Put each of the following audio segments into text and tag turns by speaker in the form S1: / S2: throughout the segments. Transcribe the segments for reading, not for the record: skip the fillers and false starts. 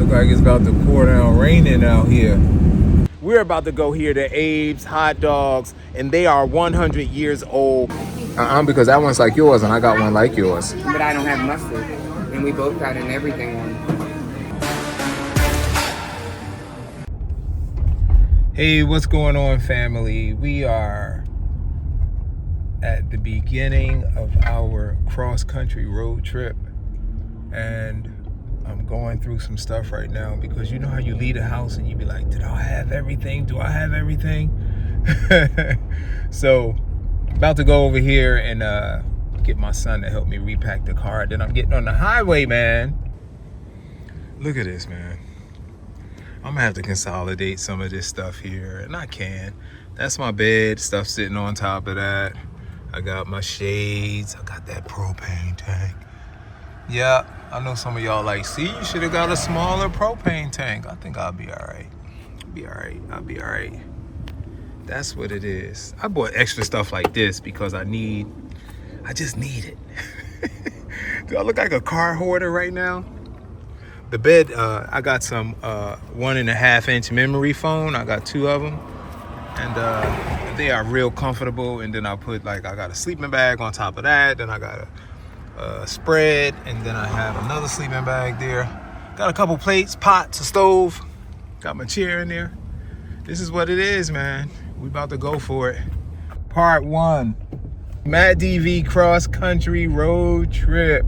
S1: Look like it's about to pour down raining out here. We're about to go here to Abe's Hot Dogs, and they are 100 years old. Because that one's like yours, and I got one like yours.
S2: But I don't have mustard, and we both got an everything one.
S1: Hey, what's going on, family? We are at the beginning of our cross-country road trip, and I'm going through some stuff right now because you know how you leave a house and you be like, did I have everything? Do I have everything? So about to go over here and get my son to help me repack the car. Then I'm getting on the highway, man. Look at this, man. I'm gonna have to consolidate some of this stuff here, and I can. That's my bed, stuff sitting on top of that. I got my shades, I got that propane tank. Yeah, I know some of y'all like, see, you should have got a smaller propane tank. I think I'll be all right. I'll be all right. That's what it is. I bought extra stuff like this because I just need it. Do I look like a car hoarder right now? The bed, I got some 1.5-inch memory foam. I got 2 of them, and they are real comfortable. And then I put I got a sleeping bag on top of that. Then I got a spread, and then I have another sleeping bag there. Got a couple plates, pots, a stove. Got my chair in there. This is what it is, man. We about to go for it. Part 1, Matt DV cross country road trip.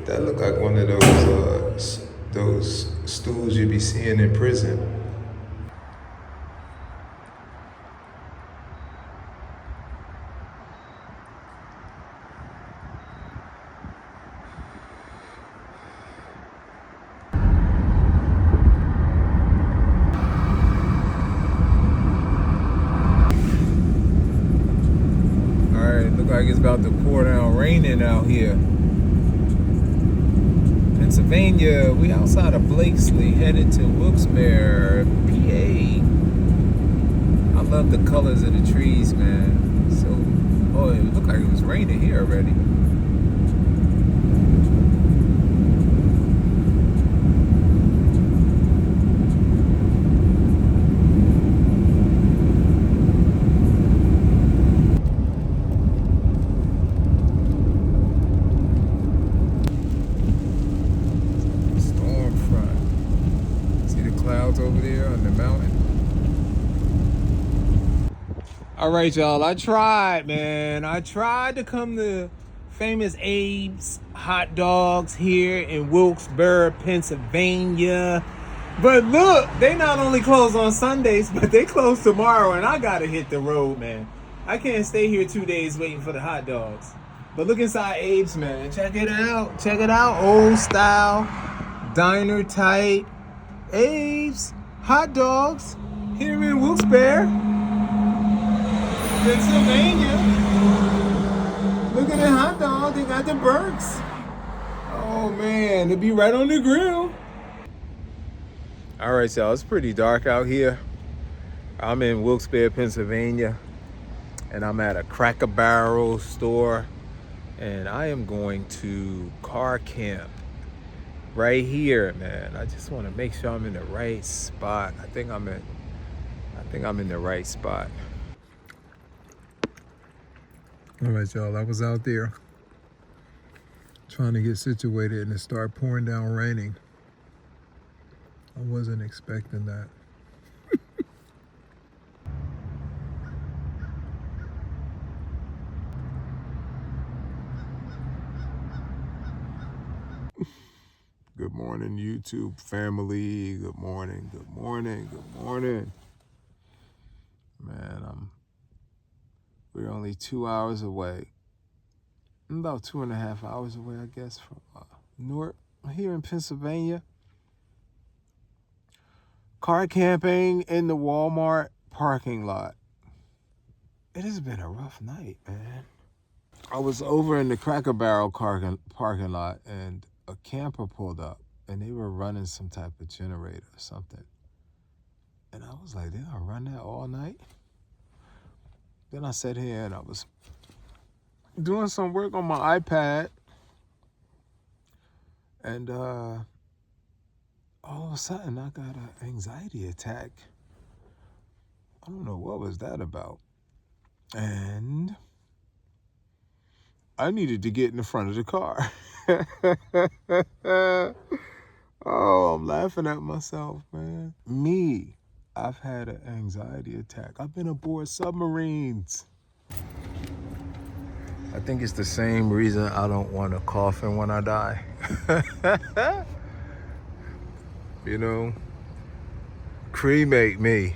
S1: That looked like one of those stools you be seeing in prison. All right, look like it's about to pour down raining out here. Pennsylvania, we outside of Blakesley, headed to Wilkes-Barre, PA. I love the colors of the trees, man. So, oh, it looked like it was raining here already. Over there on the mountain. All right, y'all. I tried, man. I tried to come to famous Abe's Hot Dogs here in Wilkes-Barre, Pennsylvania. But look, they not only close on Sundays, but they close tomorrow, and I gotta hit the road, man. I can't stay here 2 days waiting for the hot dogs. But look inside Abe's, man. Check it out. Check it out. Old style, diner type. Abe's Hot Dogs here in Wilkes-Barre, Pennsylvania. Look at the hot dog, they got the Burks. Oh man, they be right on the grill. All right, y'all, it's pretty dark out here. I'm in Wilkes-Barre, Pennsylvania, and I'm at a Cracker Barrel store, and I am going to car camp right here, man. I just want to make sure I'm in the right spot. I think I'm in the right spot. All right, y'all. I was out there trying to get situated, and it started pouring down raining. I wasn't expecting that. Good morning, YouTube family. Good morning, good morning, good morning. Man, we're only 2 hours away. About 2.5 hours away, I guess, from Newark, here in Pennsylvania. Car camping in the Walmart parking lot. It has been a rough night, man. I was over in the Cracker Barrel parking lot, and a camper pulled up, and they were running some type of generator or something. And I was like, they're gonna run that all night? Then I sat here and I was doing some work on my iPad, and all of a sudden I got an anxiety attack. I don't know what was that about. And I needed to get in the front of the car. Oh, I'm laughing at myself, man. Me, I've had an anxiety attack. I've been aboard submarines. I think it's the same reason I don't want a coffin when I die. You know, cremate me.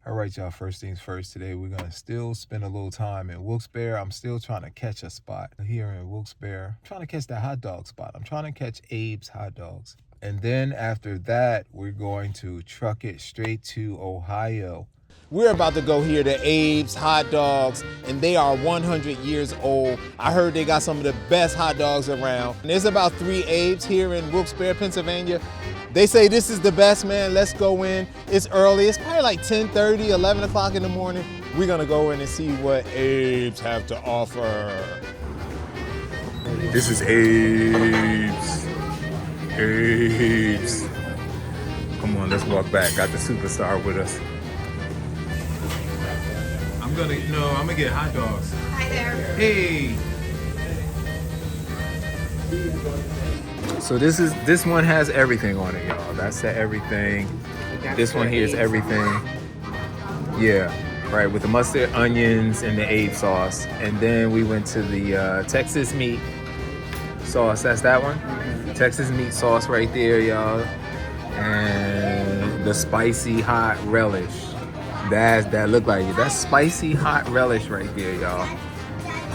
S1: All right, y'all, first things first. Today we're gonna still spend a little time in Wilkes-Barre. I'm still trying to catch a spot here in Wilkes-Barre. I'm trying to catch that hot dog spot. I'm trying to catch Abe's hot dogs. And then after that, we're going to truck it straight to Ohio. We're about to go here to Abe's Hot Dogs, and they are 100 years old. I heard they got some of the best hot dogs around. And there's about 3 Abe's here in Wilkes-Barre, Pennsylvania. They say this is the best, man. Let's go in. It's early. It's probably like 10:30, 11 o'clock in the morning. We're gonna go in and see what Abe's have to offer. This is Abe's. Abe's. Come on, let's walk back. Got the superstar with us. I'm gonna get hot dogs.
S3: Hi there.
S1: Hey. So this one has everything on it, y'all. That's the everything. This one here is everything. Yeah, right, with the mustard, onions, and the Abe sauce. And then we went to the Texas meat sauce. That's that one. Texas meat sauce right there, y'all. And the spicy hot relish. That look like it. That's spicy hot relish right there, y'all.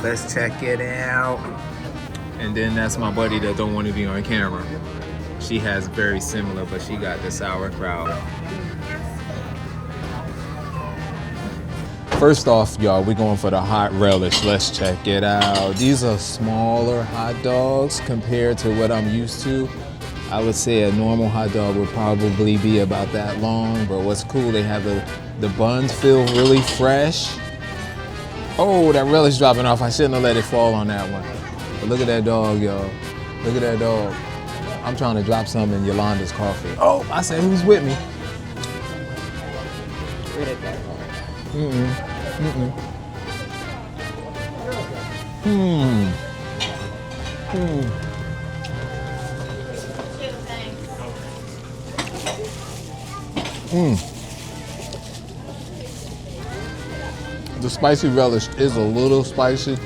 S1: Let's check it out. And then that's my buddy that don't want to be on camera. She has very similar, but she got the sauerkraut. First off, y'all, we're going for the hot relish. Let's check it out. These are smaller hot dogs compared to what I'm used to. I would say a normal hot dog would probably be about that long, but what's cool, they have the buns feel really fresh. Oh, that relish dropping off. I shouldn't have let it fall on that one. But look at that dog, y'all. Look at that dog. I'm trying to drop some in Yolanda's coffee. Oh, I said, who's with me?
S2: Where did that go?
S1: The spicy relish is a little spicy.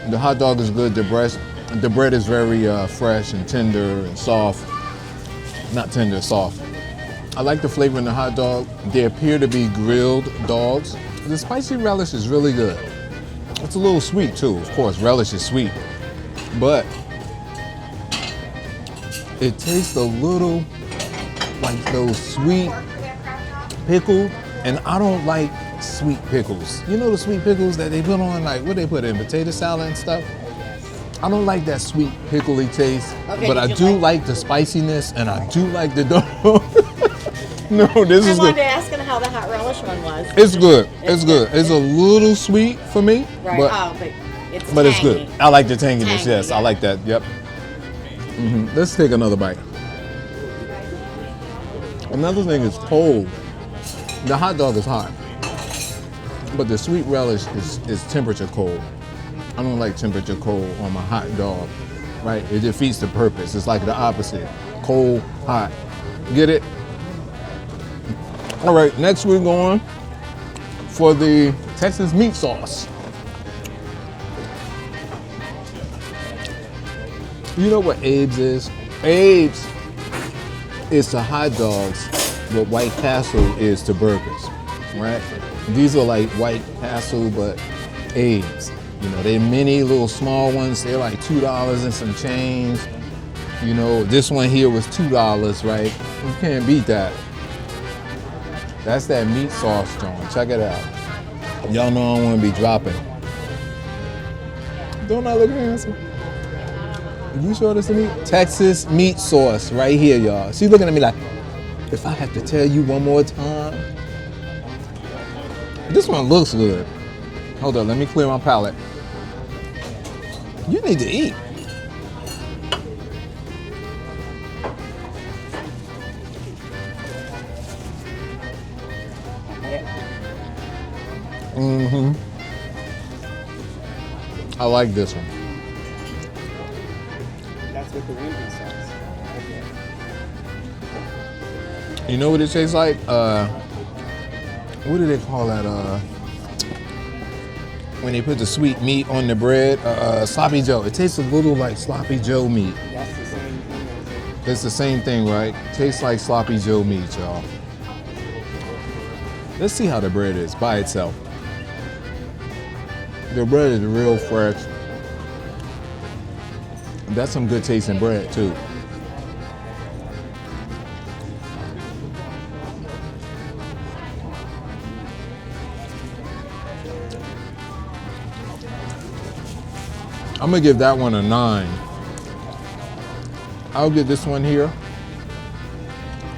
S1: The hot dog is good. The bread is very fresh and tender and soft. Not tender, soft. I like the flavor in the hot dog. They appear to be grilled dogs. The spicy relish is really good. It's a little sweet too. Of course, relish is sweet, but it tastes a little like those sweet pickle, and I don't like sweet pickles. You know the sweet pickles that they put on, like what they put in potato salad and stuff? I don't like that sweet pickly taste, okay, but I do like the spiciness, and I do like the dog. No, this is good.
S3: I wanted to ask him how the hot relish one was.
S1: It's good. It's good. It's a little sweet for me,
S3: right?
S1: But it's good. I like the tanginess. Yes, yeah. I like that. Yep. Let's take another bite. Another thing is cold. The hot dog is hot, but the sweet relish is temperature cold. I don't like temperature cold on my hot dog, right? It defeats the purpose. It's like the opposite. Cold, hot. Get it? All right, next we're going for the Texas meat sauce. You know what Abe's is? Abe's is to hot dogs what White Castle is to burgers, right? These are like White Castle, but Abe's. You know, they're mini little small ones. They're like $2 and some change. You know, this one here was $2, right? You can't beat that. That's that meat sauce, John. Check it out. Y'all know I don't want to be dropping. Don't I look handsome? You sure this is meat? Texas meat sauce right here, y'all. She's looking at me like, if I have to tell you one more time. This one looks good. Hold on, let me clear my palate. You need to eat. Mm-hmm. I like this one.
S2: That's with the windy sauce.
S1: You know what it tastes like? What do they call that? When they put the sweet meat on the bread, sloppy joe. It tastes a little like sloppy joe meat.
S2: That's the same thing.
S1: It's the same thing, right? Tastes like sloppy joe meat, y'all. Let's see how the bread is by itself. The bread is real fresh. That's some good tasting bread too. I'm gonna give that one a 9. I'll give this one here.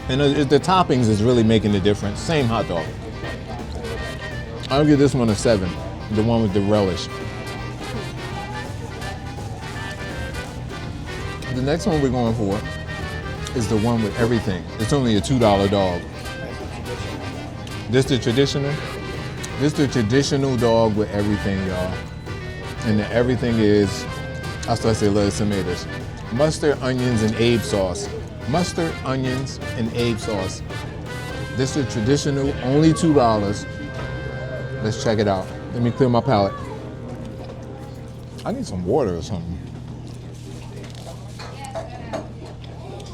S1: And the toppings is really making the difference. Same hot dog. I'll give this one a 7. The one with the relish. The next one we're going for is the one with everything. It's only a $2 dog. This the traditional? This the traditional dog with everything, y'all. And the everything is, I still say lettuce, tomatoes. Mustard, onions, and Abe sauce. Mustard, onions, and Abe sauce. This is traditional, only $2. Let's check it out. Let me clear my palate. I need some water or something.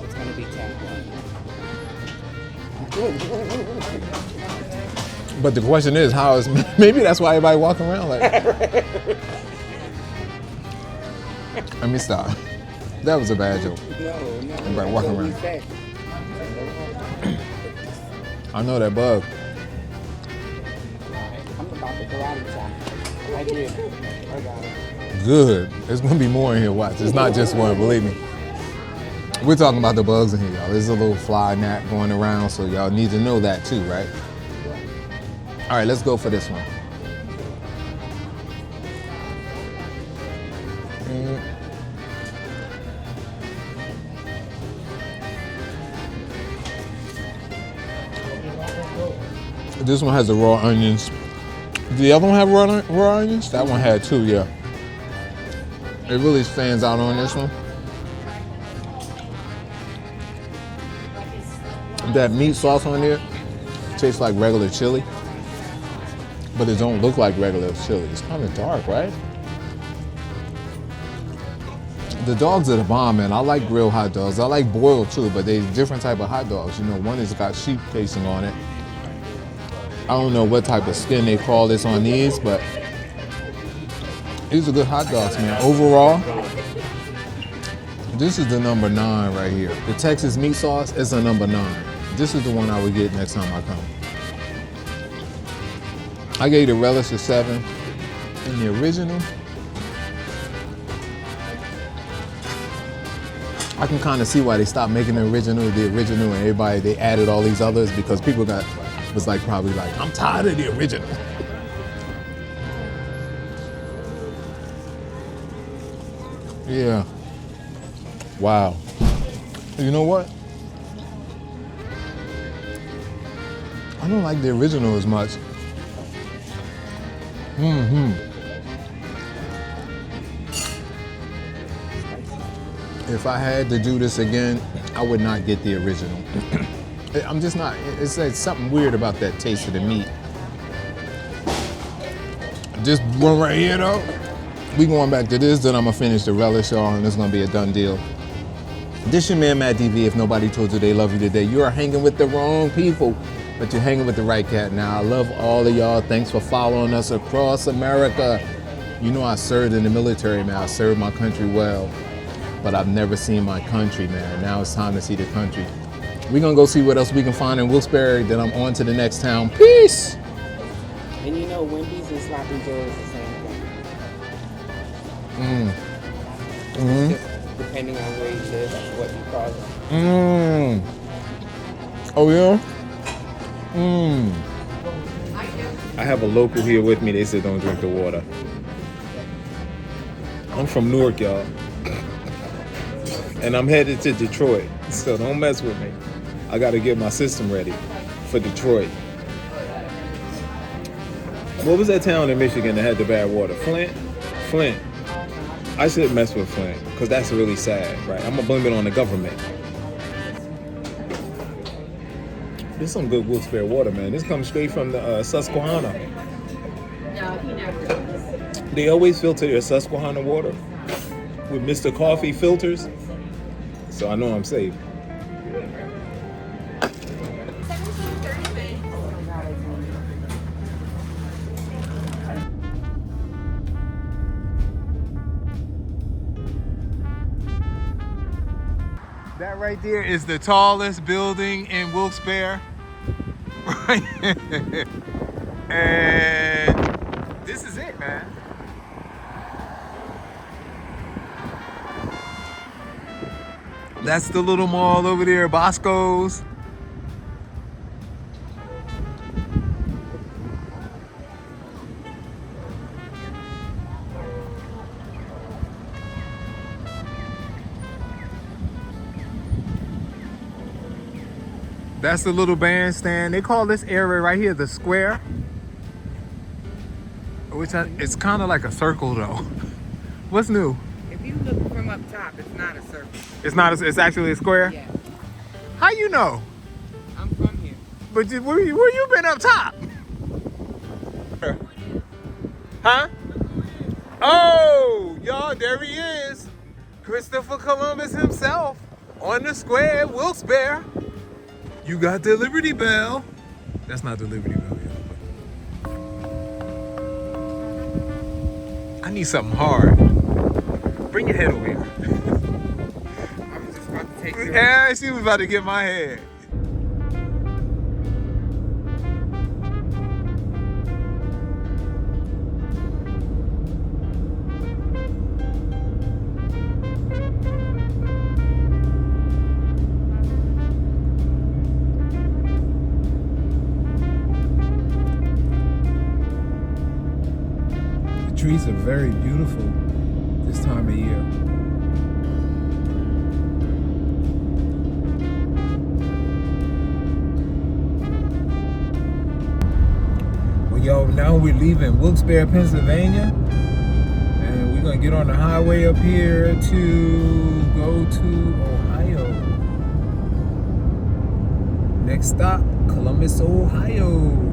S2: It's gonna be tapped.
S1: But the question is, how is, maybe that's why everybody walking around like, let me stop. That was a bad joke.
S2: No.
S1: Everybody walking
S2: That's what we
S1: around.
S2: said.
S1: I know that bug.
S2: I'm about the karate chop. Right here. I got it.
S1: Good. There's gonna be more in here, watch. It's not just one, believe me. We're talking about the bugs in here, y'all. There's a little fly gnat going around, so y'all need to know that too, right? All right, let's go for this one. This one has the raw onions. The other one have raw onions? That one had 2, yeah. It really stands out on this one. That meat sauce on there tastes like regular chili, but it don't look like regular chili. It's kind of dark, right? The dogs are the bomb, man. I like grilled hot dogs. I like boiled too, but they're different type of hot dogs. You know, one has got sheep casing on it. I don't know what type of skin they call this on these, but these are good hot dogs, man. Overall, this is the number 9 right here. The Texas meat sauce is a number 9. This is the one I would get next time I come. I gave the relish a 7. And the original, I can kind of see why they stopped making the original, and everybody, they added all these others because people was like probably like, I'm tired of the original. Yeah. Wow. You know what? I don't like the original as much. If I had to do this again, I would not get the original. I'm just not, it's something weird about that taste of the meat. This one right here though, we going back to this, then I'm gonna finish the relish, y'all, and it's gonna be a done deal. This your man, Matt DV. If nobody told you they love you today, you are hanging with the wrong people, but you're hanging with the right cat. Now, I love all of y'all. Thanks for following us across America. You know I served in the military, man. I served my country well. but I've never seen my country, man. Now it's time to see the country. We're gonna go see what else we can find in Wilkes-Barre, then I'm on to the next town. Peace!
S2: And you know, Wendy's and Sloppy Joe is the same thing. Just depending on where you live, what you call it.
S1: Oh yeah? I have a local here with me. They said don't drink the water. I'm from Newark, y'all. And I'm headed to Detroit. So don't mess with me. I gotta get my system ready for Detroit. What was that town in Michigan that had the bad water? Flint. I shouldn't mess with Flint, because that's really sad, right? I'm gonna blame it on the government. There's some good Wilkes-Barre water, man. This comes straight from the Susquehanna.
S3: No, he never does.
S1: They always filter their Susquehanna water with Mr. Coffee filters, so I know I'm safe. That right there is the tallest building in Wilkes-Barre. Right? And this is it, man. That's the little mall over there, Bosco's. That's the little bandstand. They call this area right here the square. Which it's kind of like a circle though. What's new?
S2: If you look from up top, it's not a circle.
S1: It's not. It's actually a square.
S2: Yeah.
S1: How you know?
S2: I'm from here.
S1: But where you been up top? Huh? Oh, y'all, there he is. Christopher Columbus himself on the square, Wilkes-Barre. You got the Liberty Bell. That's not the Liberty Bell yet. I need something hard. Bring your head over here.
S2: I was just about to take yours.
S1: Yeah, she was about to get my head. The trees are very beautiful this time of year. Well, yo, now we're leaving Wilkes-Barre, Pennsylvania, and we're gonna get on the highway up here to go to Ohio. Next stop, Columbus, Ohio.